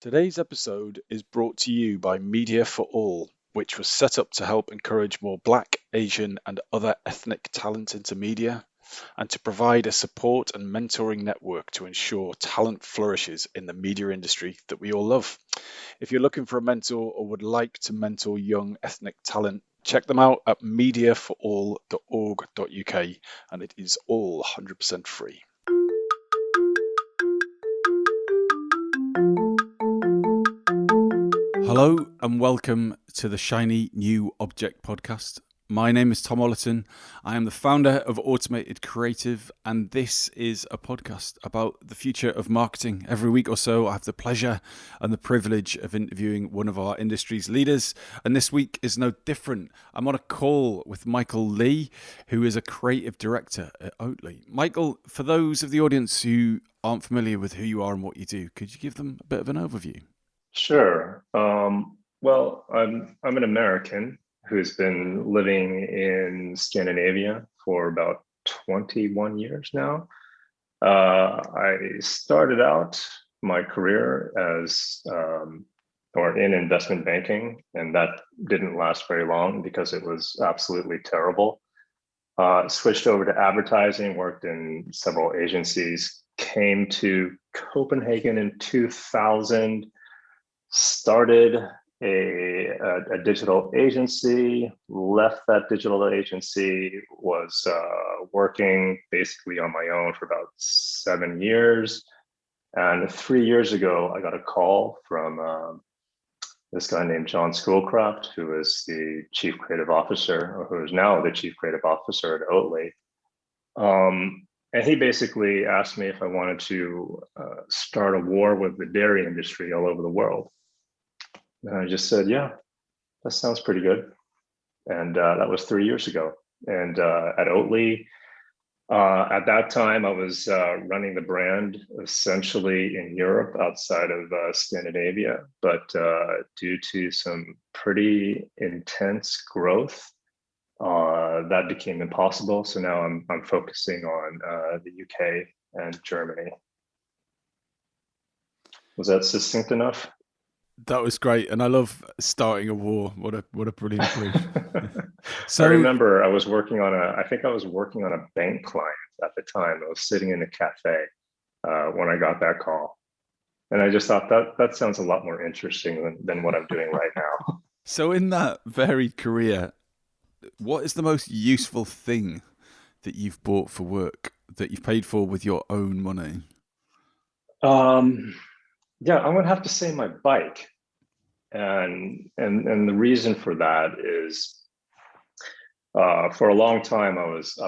Today's episode is brought to you by Media for All, which was set up to help encourage more Black, Asian, and other ethnic talent into media, and to provide a support and mentoring network to ensure talent flourishes in the media industry that we all love. If you're looking for a mentor or would like to mentor young ethnic talent, check them out at mediaforall.org.uk, and it is all 100% free. Hello and welcome to the Shiny New Object podcast. My name is Tom Ollerton. I am the founder of Automated Creative, and this is a podcast about the future of marketing. Every week or so, I have the pleasure and the privilege of interviewing one of our industry's leaders, and this week is no different. I'm on a call with Michael Lee, who is a creative director at Oatly. Michael, for those of the audience who aren't familiar with who you are and what you do, could you give them a bit of an overview? Sure. I'm an American who's been living in Scandinavia for about 21 years now. I started out my career as or in investment banking, and that didn't last very long because it was absolutely terrible. Switched over to advertising, worked in several agencies, came to Copenhagen in 2000, started a digital agency, left that digital agency, was working basically on my own for about 7 years. And 3 years ago, I got a call from this guy named John Schoolcraft, who is the chief creative officer, or who is now the chief creative officer at Oatly. And he basically asked me if I wanted to start a war with the dairy industry all over the world. And I just said, yeah, that sounds pretty good. And that was 3 years ago. And at Oatly, at that time, I was running the brand essentially in Europe outside of Scandinavia. But due to some pretty intense growth, that became impossible. So now I'm focusing on the UK and Germany. Was that succinct enough? That was great, and I love starting a war. What a brilliant brief. I remember I was working on I think I was working on a bank client at the time. I was sitting in a cafe when I got that call. And I just thought that sounds a lot more interesting than what I'm doing right now. So in that varied career, what is the most useful thing that you've bought for work that you've paid for with your own money? Yeah, I'm gonna have to say my bike. And the reason for that is for a long time I was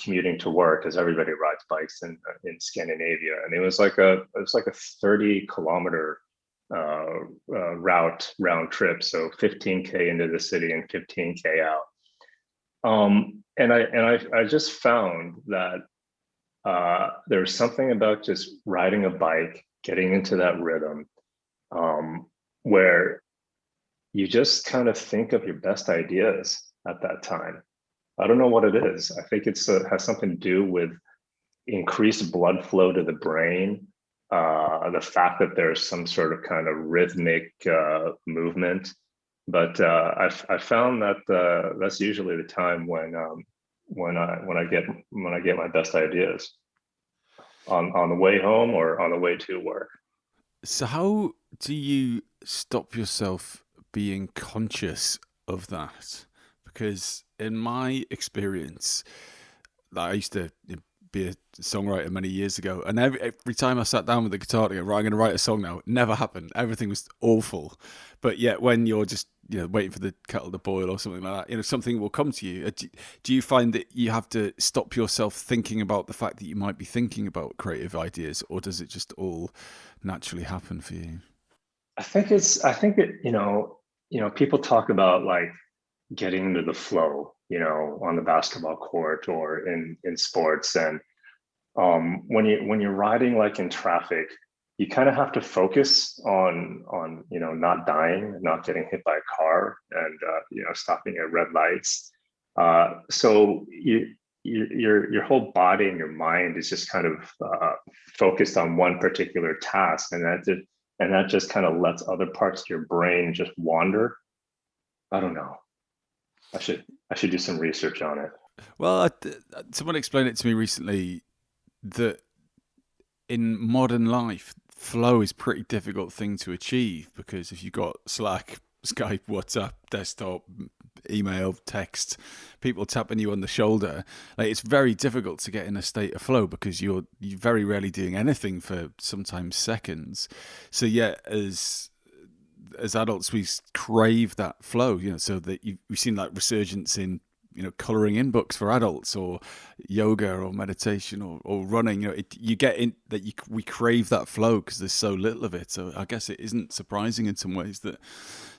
commuting to work, as everybody rides bikes in Scandinavia, and it was like a 30-kilometer round trip, so 15K into the city and 15K out. And I just found that there's something about just riding a bike, getting into that rhythm, where you just kind of think of your best ideas at that time. I don't know what it is. I think it's has something to do with increased blood flow to the brain, the fact that there's some sort of kind of rhythmic movement. But I found that that's usually the time when I get my best ideas on the way home or on the way to work. So how do you stop yourself being conscious of that? Because in my experience, I used to be a songwriter many years ago, and every time I sat down with the guitar to go, right, I'm going to write a song now, it never happened. Everything was awful. But yet when you're just waiting for the kettle to boil or something like that, something will come to you. Do you find that you have to stop yourself thinking about the fact that you might be thinking about creative ideas, or does it just all naturally happen for you? I think that people talk about like getting into the flow, on the basketball court or in sports. And when you're riding like in traffic, you kind of have to focus on not dying, not getting hit by a car, and stopping at red lights. So your whole body and your mind is just kind of focused on one particular task, and and that just kind of lets other parts of your brain just wander. I don't know. I should do some research on it. Well, someone explained it to me recently that in modern life, flow is a pretty difficult thing to achieve because if you've got Slack, Skype, WhatsApp, desktop, email, text, people tapping you on the shoulder, like it's very difficult to get in a state of flow because you're very rarely doing anything for sometimes seconds. So yeah, as adults, we crave that flow, so that we've seen that resurgence in, coloring in books for adults or yoga or meditation or running. You get in that we crave that flow because there's so little of it. So I guess it isn't surprising in some ways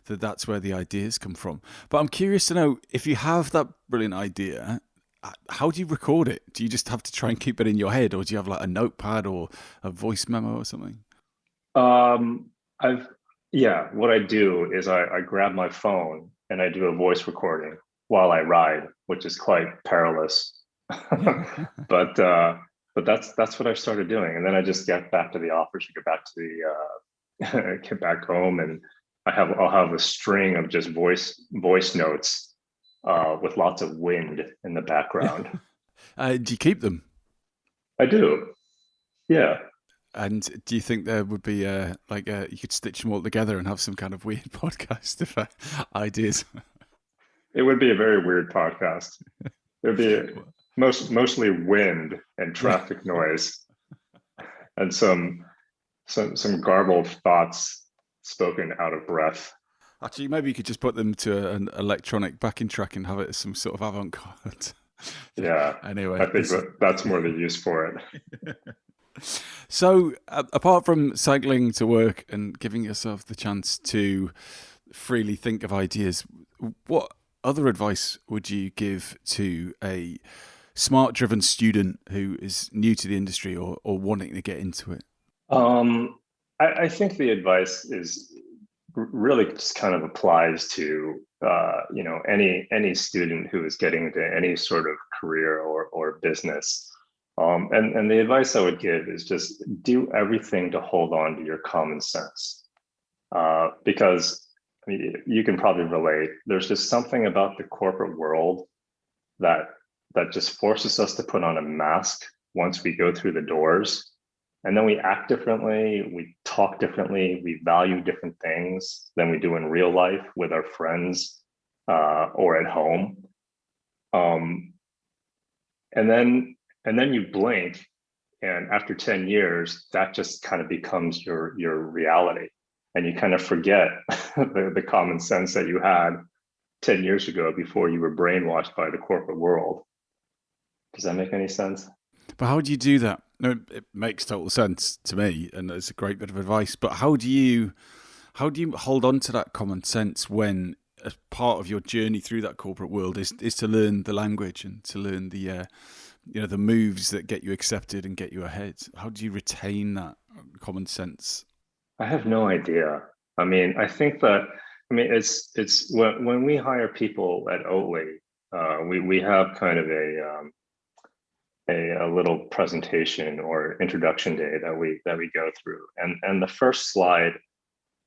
that's where the ideas come from. But I'm curious to know if you have that brilliant idea, how do you record it? Do you just have to try and keep it in your head, or do you have like a notepad or a voice memo or something? I've Yeah, what I do is I grab my phone and I do a voice recording while I ride, which is quite perilous. but but that's what I've started doing, and then I just get back to the office, or get back to the get back home, and I'll have a string of just voice notes with lots of wind in the background. Do you keep them? I do, yeah. And do you think there would be you could stitch them all together and have some kind of weird podcast of ideas? It would be a very weird podcast. It would be mostly wind and Yeah. traffic noise and some garbled thoughts spoken out of breath. Actually, maybe you could just put them to an electronic backing track and have it as some sort of avant-garde. Yeah, Anyway, I think that's more the use for it. So, apart from cycling to work and giving yourself the chance to freely think of ideas, what other advice would you give to a smart-driven student who is new to the industry or wanting to get into it? Um, I think the advice is really just kind of applies to any student who is getting into any sort of career or business. And the advice I would give is just do everything to hold on to your common sense, because I mean, you can probably relate. There's just something about the corporate world that just forces us to put on a mask once we go through the doors, and then we act differently, we talk differently, we value different things than we do in real life with our friends or at home. Um, and then you blink, and after 10 years that just kind of becomes your reality, and you kind of forget the common sense that you had 10 years ago before you were brainwashed by the corporate world. Does that make any sense? But how do you do that? No, it makes total sense to me, and it's a great bit of advice. But how do you hold on to that common sense when a part of your journey through that corporate world is to learn the language and to learn the moves that get you accepted and get you ahead? How do you retain that common sense? I have no idea. I mean, I think that, I mean, it's when we hire people at Oatly, we have kind of a little presentation or introduction day that we go through, and the first slide,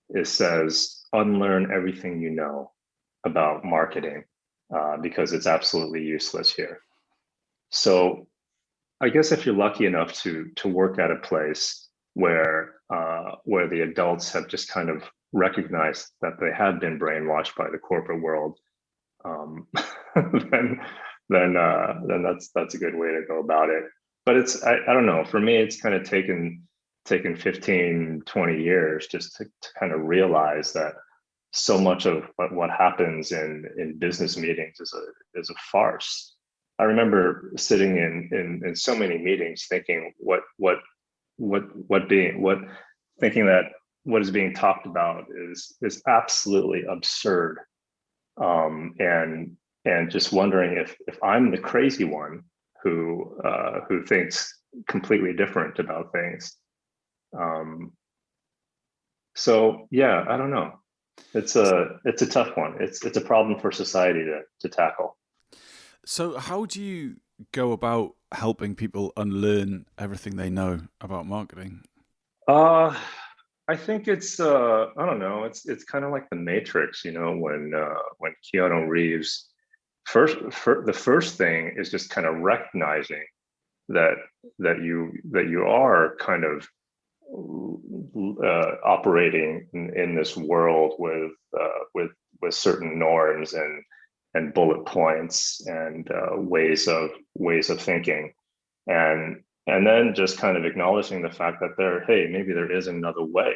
it says unlearn everything you know about marketing, because it's absolutely useless here. So I guess if you're lucky enough to work at a place where the adults have just kind of recognized that they have been brainwashed by the corporate world, um, then then that's a good way to go about it. But I don't know. For me, it's kind of taken 15, 20 years just to kind of realize that so much of what happens in business meetings is a farce. I remember sitting in so many meetings thinking what thinking that what is being talked about is absolutely absurd, and just wondering if I'm the crazy one who thinks completely different about things. Um, so yeah, I don't know. It's a tough one. It's a problem for society to tackle. So, how do you go about helping people unlearn everything they know about marketing? Uh, I think it's I don't know, it's kind of like the Matrix, when Keanu Reeves the first thing is just kind of recognizing that that you are kind of operating in this world with certain norms and bullet points and ways of thinking, and then just kind of acknowledging the fact that hey, maybe there is another way.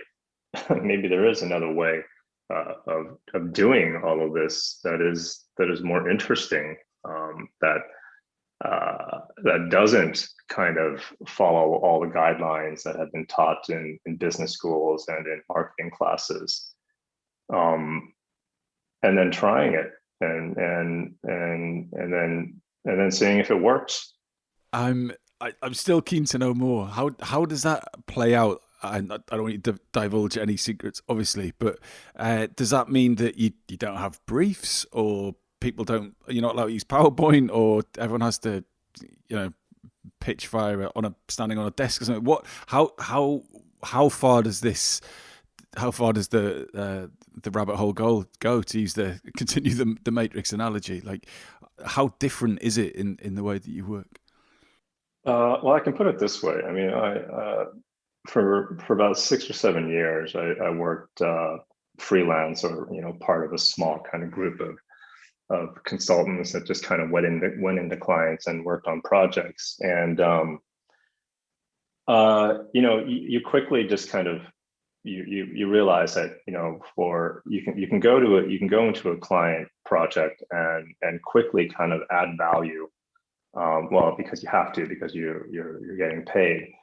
Maybe there is another way of doing all of this that is more interesting, that doesn't kind of follow all the guidelines that have been taught in business schools and in marketing classes, um, and then trying it and then seeing if it works. I'm still keen to know more. How does that play out? I don't want you to divulge any secrets, obviously, but does that mean that you don't have briefs, or people don't, you're not allowed to use PowerPoint, or everyone has to, you know, pitch via on a standing on a desk or something? What? How far does this? How far does the rabbit hole go, to use the continue the Matrix analogy? Like, how different is it in the way that you work? Well, I can put it this way. I mean, I for about 6 or 7 years, I worked freelance, or part of a small kind of group of consultants that just kind of went into clients and worked on projects. And you quickly just kind of you realize that, for you can go into a client project and quickly kind of add value, well, because you have to, because you're getting paid.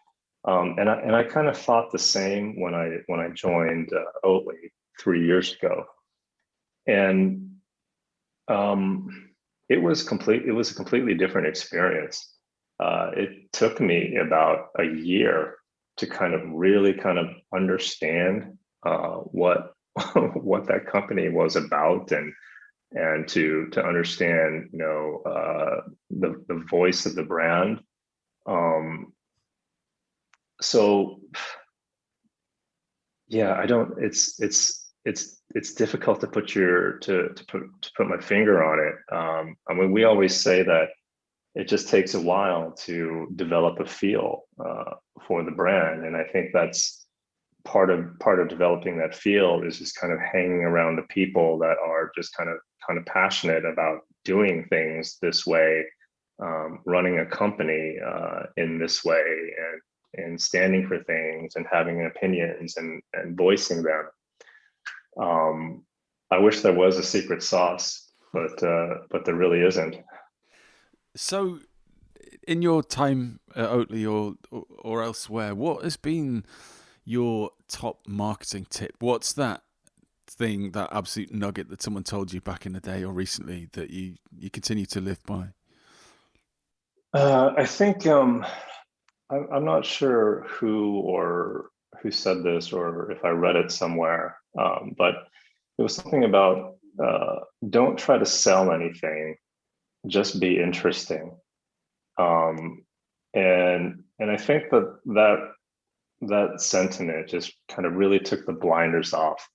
And I kind of thought the same when I joined Oatly 3 years ago. And um, it was a completely different experience. It took me about a year to kind of really kind of understand what what that company was about, and to understand, the voice of the brand. Um, so yeah, I don't. It's difficult to put my finger on it. I mean, we always say that it just takes a while to develop a feel for the brand, and I think that's part of developing that feel is just kind of hanging around the people that are just kind of passionate about doing things this way, running a company in this way, and standing for things and having opinions and voicing them. Um, I wish there was a secret sauce, but there really isn't. So, in your time at Oatly, or elsewhere, what has been your top marketing tip? What's that thing, that absolute nugget that someone told you back in the day or recently that you continue to live by? I think I'm not sure who said this, or if I read it somewhere, but it was something about, don't try to sell anything, just be interesting. Um, and I think that sentiment just kind of really took the blinders off,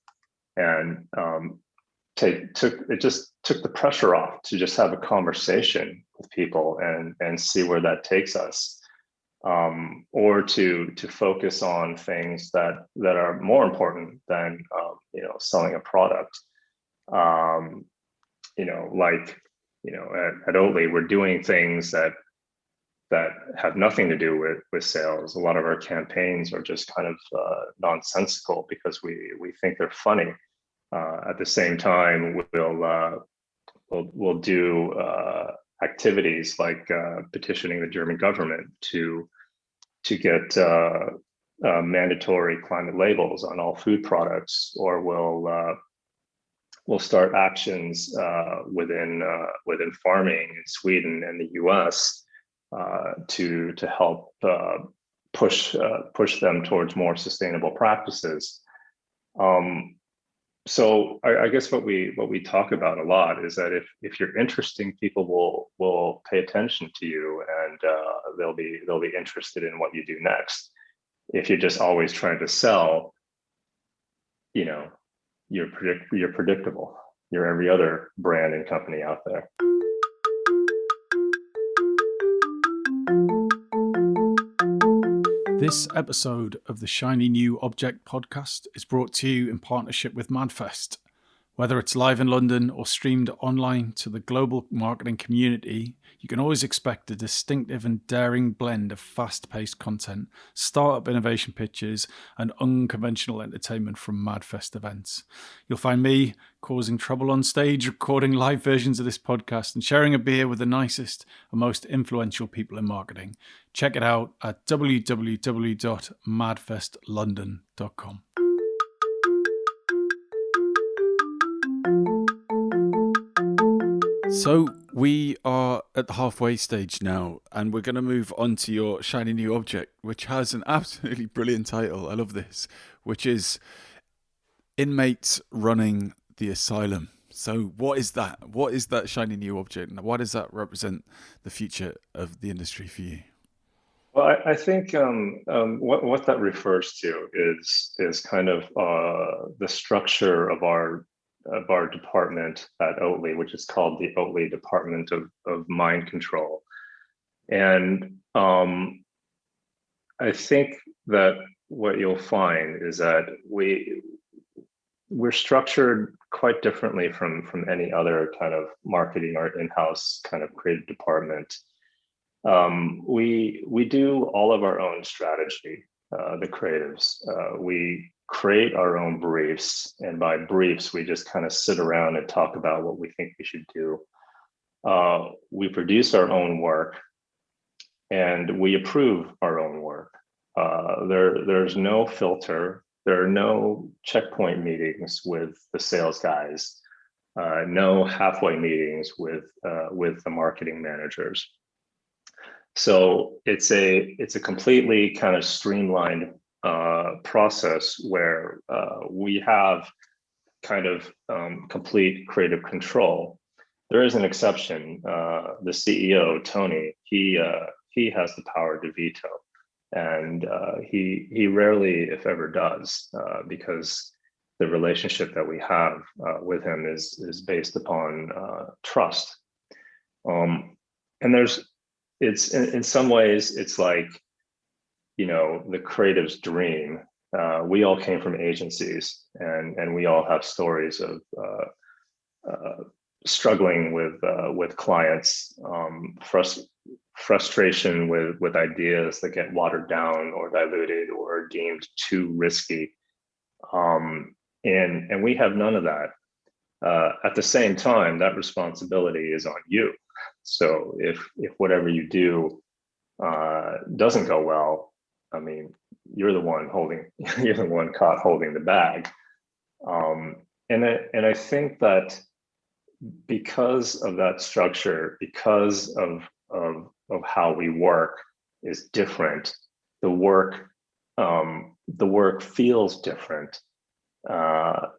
and just took the pressure off to just have a conversation with people and see where that takes us, or to focus on things that are more important than, selling a product. Um, like, at Oatly, we're doing things that have nothing to do with sales. A lot of our campaigns are just kind of nonsensical because we think they're funny. At the same time, we'll do activities like petitioning the German government to get mandatory climate labels on all food products, or we'll start actions within farming in Sweden and the U.S. To help push them towards more sustainable practices. Um, so I guess what we talk about a lot is that if you're interesting, people will pay attention to you, and they'll be interested in what you do next. If you're just always trying to sell, you know, you're predictable. You're every other brand and company out there. This episode of the Shiny New Object podcast is brought to you in partnership with MadFest. Whether it's live in London or streamed online to the global marketing community, you can always expect a distinctive and daring blend of fast-paced content, startup innovation pitches, and unconventional entertainment from MadFest events. You'll find me causing trouble on stage, recording live versions of this podcast, and sharing a beer with the nicest and most influential people in marketing. Check it out at www.madfestlondon.com. So we are at the halfway stage now, and we're going to move on to your shiny new object, which has an absolutely brilliant title. I love this, which is Inmates Running the Asylum. So what is that? What is that shiny new object? And why does that represent the future of the industry for you? Well, I think what that refers to is kind of the structure of our department at Oatly, which is called the Oatly Department of Mind Control. And I think that what you'll find is that we're structured quite differently from any other kind of marketing or in-house kind of creative department. We do all of our own strategy, the creatives. We create our own briefs, and by briefs, we just kind of sit around and talk about what we think we should do. We produce our own work, and we approve our own work. There's no filter. There are no checkpoint meetings with the sales guys. No halfway meetings with the marketing managers. So it's a completely kind of streamlined process where we have kind of complete creative control. There is an exception. The CEO, Tony, he has the power to veto, and he rarely, if ever, does, because the relationship that we have with him is based upon trust. And it's in some ways, it's like, the creative's dream. We all came from agencies, and we all have stories of struggling with clients, frustration with ideas that get watered down or diluted or deemed too risky. And we have none of that. At the same time, that responsibility is on you. So if whatever you do doesn't go well, I mean, you're the one caught holding the bag. And I think that because of that structure, because of how we work is different, the work feels different.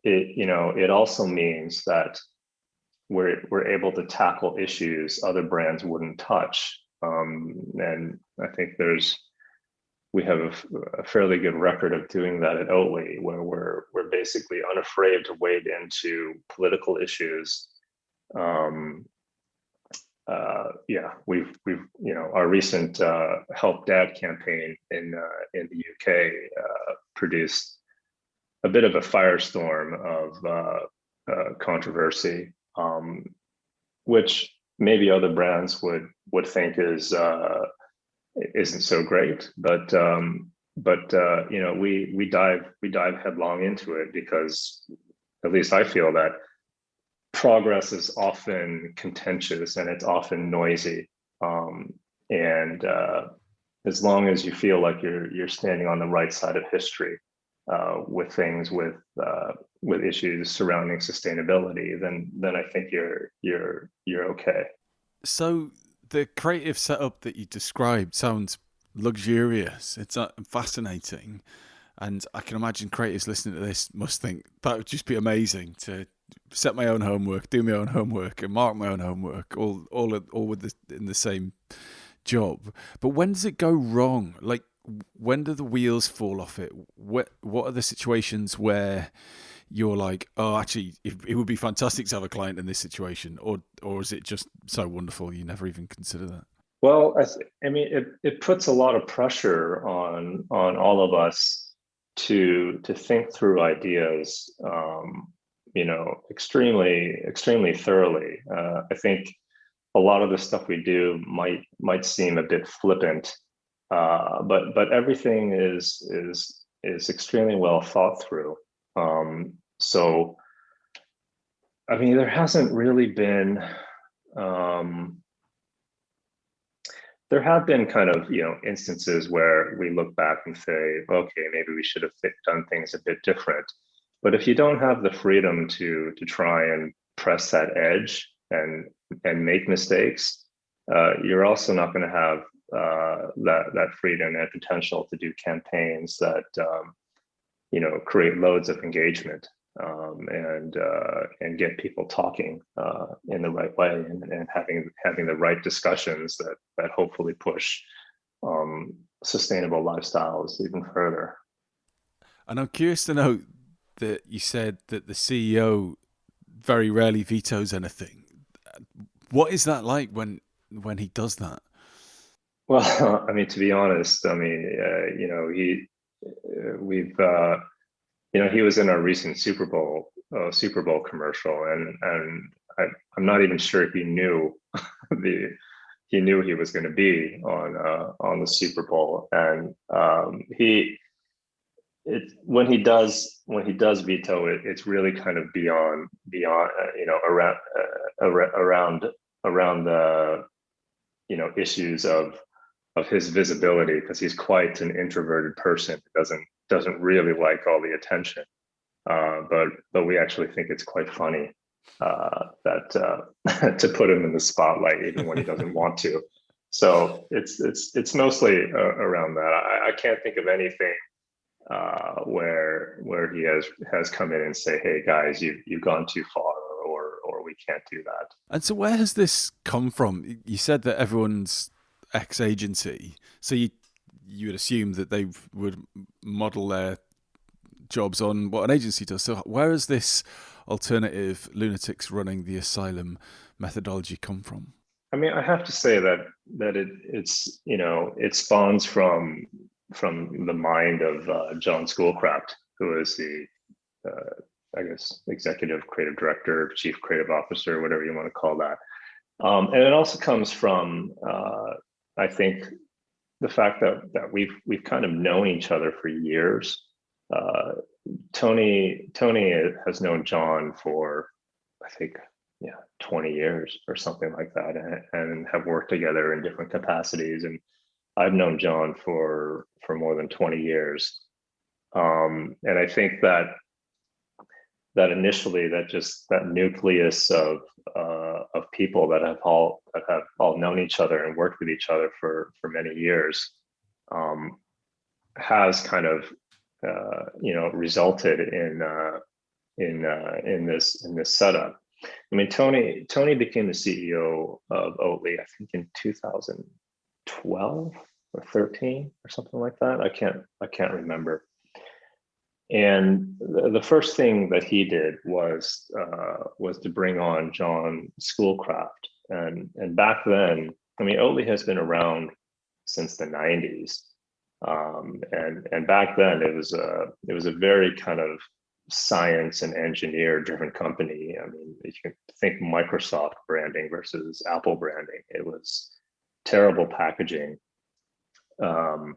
It also means that we're able to tackle issues other brands wouldn't touch. And I think we have a fairly good record of doing that at Oatly, where we're basically unafraid to wade into political issues. We've our recent Help Dad campaign in the UK produced a bit of a firestorm of controversy, which maybe other brands would think isn't so great, but we dive headlong into it, because at least I feel that progress is often contentious and it's often noisy, and as long as you feel like you're standing on the right side of history with things with issues surrounding sustainability, then I think you're okay. So the creative setup that you described sounds luxurious. It's fascinating, and I can imagine creatives listening to this must think that would just be amazing to set my own homework, do my own homework, and mark my own homework, all in the same job. But when does it go wrong? Like, when do the wheels fall off it? What are the situations where you're like, oh, actually, it would be fantastic to have a client in this situation, or is it just so wonderful you never even consider that? Well, I mean, it puts a lot of pressure on all of us to think through ideas, extremely thoroughly. I think a lot of the stuff we do might seem a bit flippant, but everything is extremely well thought through. So, I mean, there hasn't really been. Um, there have been kind of instances where we look back and say, okay, maybe we should have done things a bit different. But if you don't have the freedom to try and press that edge and make mistakes, you're also not going to have that freedom and potential to do campaigns that create loads of engagement, and get people talking in the right way, and having the right discussions that hopefully push sustainable lifestyles even further. And I'm curious to know that you said that the CEO very rarely vetoes anything. What is that like when he does that? Well, I mean, to be honest, I mean, we've he was in our recent Super Bowl commercial, and I'm not even sure he knew the he knew he was going to be on the Super Bowl, and when he does veto it, it's really kind of beyond around the issues of his visibility, because he's quite an introverted person. Doesn't really like all the attention, but we actually think it's quite funny that to put him in the spotlight even when he doesn't want to. So it's mostly around that. I can't think of anything where he has come in and say, "Hey guys, you've gone too far," or "We can't do that." And so, where has this come from? You said that everyone's ex-agency, so you would assume that they would model their jobs on what an agency does. So, where has this alternative lunatics running the asylum methodology come from? I mean, I have to say that it's it spawns from the mind of John Schoolcraft, who is the I guess executive creative director, chief creative officer, whatever you want to call that. And it also comes from I think the fact that we've kind of known each other for years. Uh, Tony has known John for, I think, yeah, 20 years or something like that, and have worked together in different capacities. And I've known John for more than 20 years. And I think that initially, that nucleus of people that have all known each other and worked with each other for many years, um, has kind of resulted in this setup. I mean, Tony became the CEO of Oatly, I think, in 2012 or 13 or something like that. I can't remember. And the first thing that he did was to bring on John Schoolcraft, and back then, I mean, Oatly has been around since the 90s, and back then it was a very kind of science and engineer driven company. I mean, if you think Microsoft branding versus Apple branding, it was terrible packaging. Um,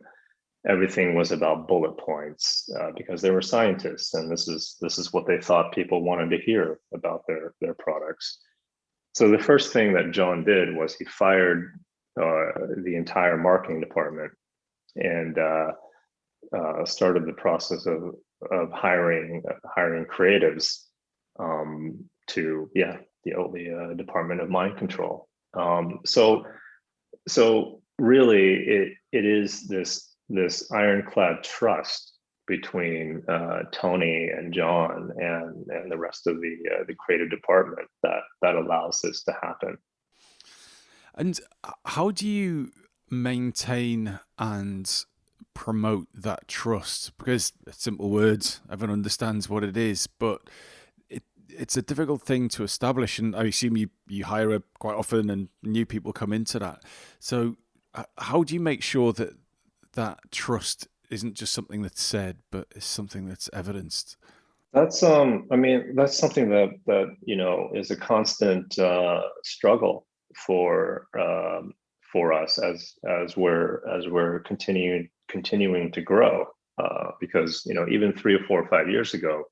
Everything was about bullet points, because they were scientists, and this is what they thought people wanted to hear about their products. So the first thing that John did was he fired the entire marketing department, and started the process of hiring creatives, to the Oatly Department of Mind Control. So really, it is this ironclad trust between Tony and John and the rest of the creative department that allows this to happen. And how do you maintain and promote that trust? Because simple words, everyone understands what it is, but it's a difficult thing to establish. And I assume you hire quite often, and new people come into that. So how do you make sure that that trust isn't just something that's said, but is something that's evidenced? I mean, that's something that is a constant struggle for for us as we're continuing to grow. Because even 3 or 4 or 5 years ago,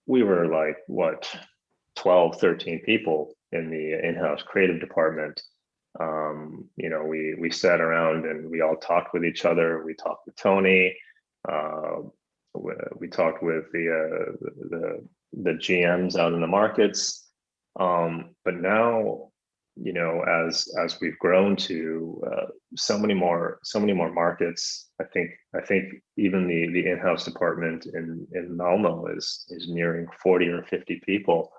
we were like what 12, 13 people in the in-house creative department. We sat around and we all talked with each other. We talked with Tony. Uh, we talked with the GMs out in the markets. But now, as we've grown to so many more markets, I think even the in-house department in Malmo is nearing 40 or 50 people.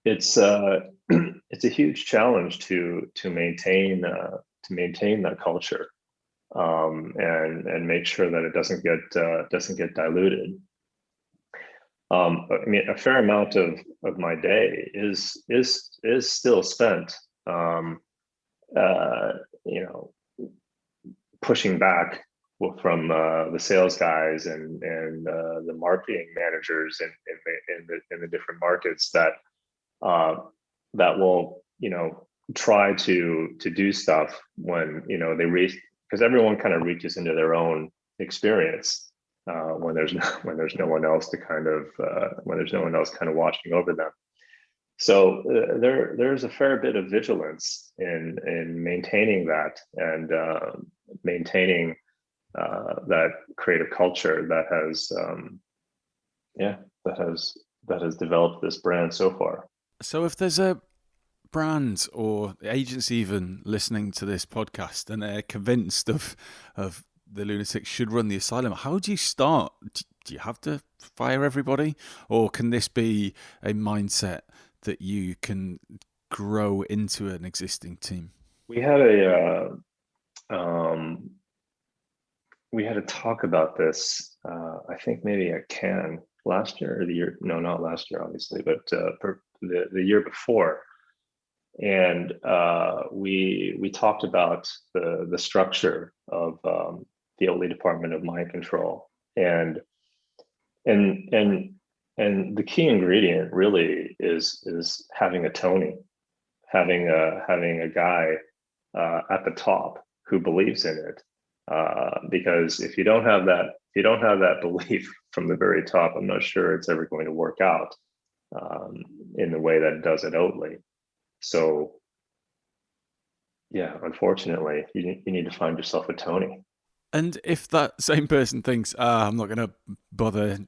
It's it's a huge challenge to maintain that culture, and make sure that it doesn't get diluted. I mean, a fair amount of my day is still spent, uh, you know, pushing back from the sales guys and the marketing managers in the different markets uh, that will try to do stuff when they reach, because everyone kind of reaches into their own experience when there's no one else to kind of when there's no one else kind of watching over them. So there's a fair bit of vigilance in maintaining that, and maintaining that creative culture yeah that has developed this brand so far. So if there's a brand or agency even listening to this podcast and they're convinced of the lunatics should run the asylum, how do you start? Do you have to fire everybody, or can this be a mindset that you can grow into an existing team? We had a talk about this. I think maybe at Cannes last year or the year. No, not last year, obviously, but the year before. And we talked about the structure of the Oatly Department of Mind Control, and and and the key ingredient really is having a Tony, having a guy at the top who believes in it. Because if you don't have that belief from the very top, I'm not sure it's ever going to work out in the way that it does at Oatly. So yeah, unfortunately, you need to find yourself a Tony. And if that same person thinks, I'm not going to bother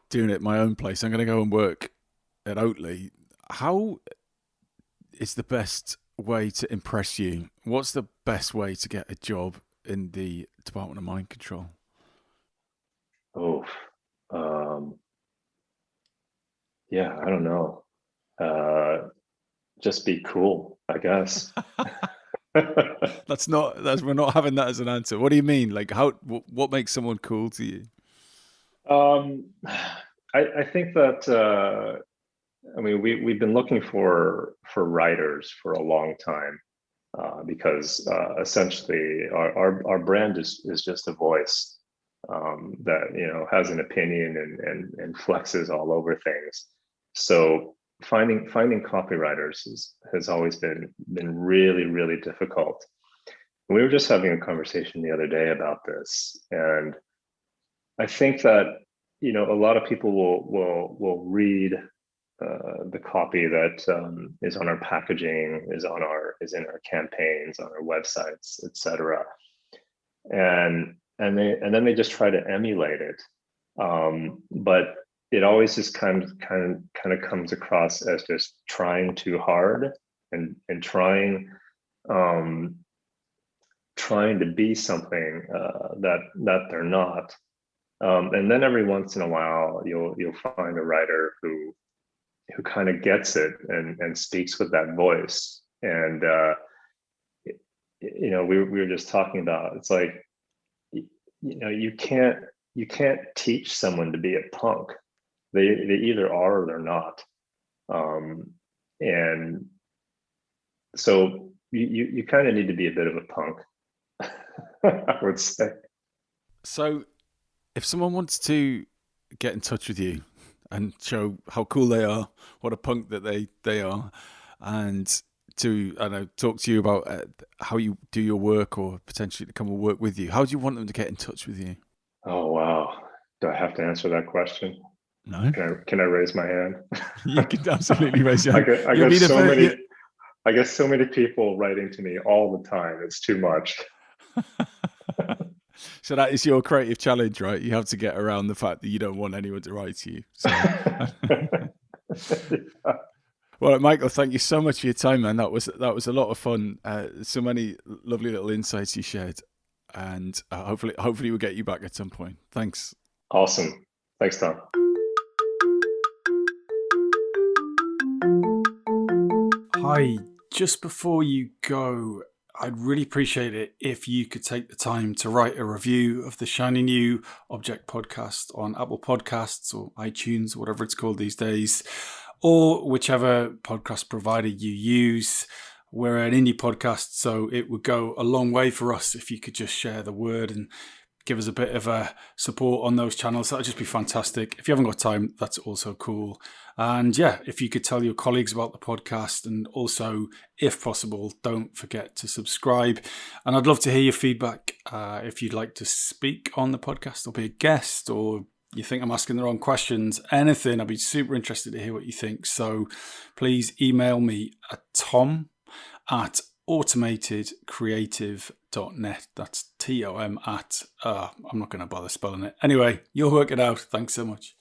doing it at my own place, I'm going to go and work at Oatly, how is the best way to impress you? What's the best way to get a job in the Department of Mind Control? Oh, um, yeah, I don't know. Just be cool, I guess. We're not having that as an answer. What do you mean? Like what makes someone cool to you? I think that I mean we've been looking for writers for a long time, because essentially our brand is just a voice, that has an opinion and flexes all over things. So finding copywriters has always been really really difficult. We were just having a conversation the other day about this, and I think that a lot of people will read the copy that is on our packaging, is in our campaigns, on our websites, etc. And then they just try to emulate it, but it always just kind of comes across as just trying too hard, and um, trying to be something that they're not. And then every once in a while, you'll find a writer who kind of gets it and speaks with that voice. And we were just talking about, it's like you can't teach someone to be a punk. They either are or they're not. And so you kind of need to be a bit of a punk, I would say. So, if someone wants to get in touch with you and show how cool they are, what a punk that they are, and to I don't know, talk to you about how you do your work or potentially to come and work with you, how do you want them to get in touch with you? Oh wow. Do I have to answer that question? No, Can I raise my hand? you can absolutely raise your I hand. get I You'll get be the so first. many I get so many people writing to me all the time. It's too much. So that is your creative challenge, right? You have to get around the fact that you don't want anyone to write to you. So, well, Michael, thank you so much for your time, man. That was a lot of fun. So many lovely little insights you shared, and hopefully we'll get you back at some point. Thanks. Awesome. Thanks, Tom. Hi, just before you go, I'd really appreciate it if you could take the time to write a review of the Shiny New Object podcast on Apple Podcasts or iTunes, whatever it's called these days, or whichever podcast provider you use. We're an indie podcast, so it would go a long way for us if you could just share the word and give us a bit of a support on those channels. That would just be fantastic. If you haven't got time, that's also cool. And yeah, if you could tell your colleagues about the podcast, and also, if possible, don't forget to subscribe. And I'd love to hear your feedback. If you'd like to speak on the podcast or be a guest, or you think I'm asking the wrong questions, anything, I'd be super interested to hear what you think. So please email me at tom@automatedcreative.net. That's TOM at, I'm not going to bother spelling it. Anyway, you'll work it out. Thanks so much.